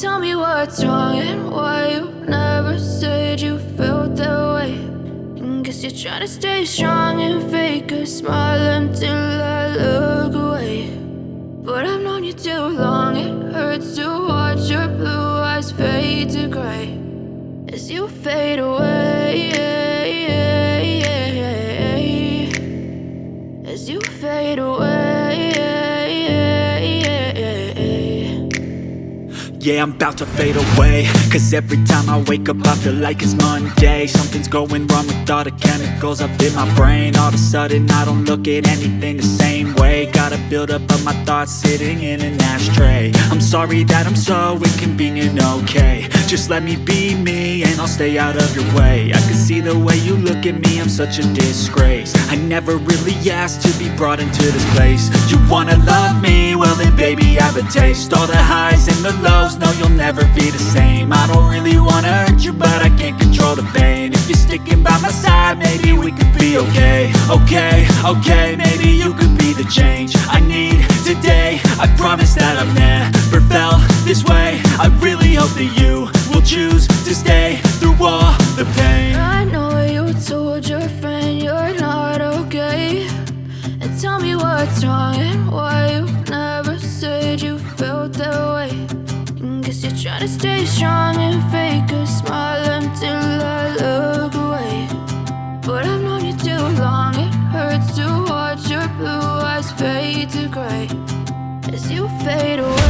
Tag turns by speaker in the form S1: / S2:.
S1: Tell me what's wrong and why you never said you felt that way. And guess you're trying to stay strong and fake a smile until I look away. But I've known you too long, it hurts to watch your blue eyes fade to gray as you fade away, as you fade away.
S2: Yeah, I'm about to fade away, cause every time I wake up I feel like it's Monday. Something's going wrong with all the chemicals up in my brain. All of a sudden I don't look at anything the same way. Got a buildup of my thoughts sitting in an ashtray. I'm sorry that I'm so inconvenient, okay. Just let me be me and I'll stay out of your way. I can see the way you look at me, I'm such a disgrace. I never really asked to be brought into this place. You wanna love me? Well then baby have a taste. All the highs and the lows, no, you'll never be the same. I don't really wanna hurt you, but I can't control the pain. If you're sticking by my side, maybe we could be okay. Okay, maybe you could be the change I need today. I promise that I've never felt this way. I really hope that you will choose to stay through all the pain.
S1: I know you told your friend you're not okay, and tell me what's wrong and why you never said you felt that way. Guess you're trying to stay strong and fake a smile until I look away. But I've known you too long, it hurts to watch your blue eyes fade to gray as you fade away.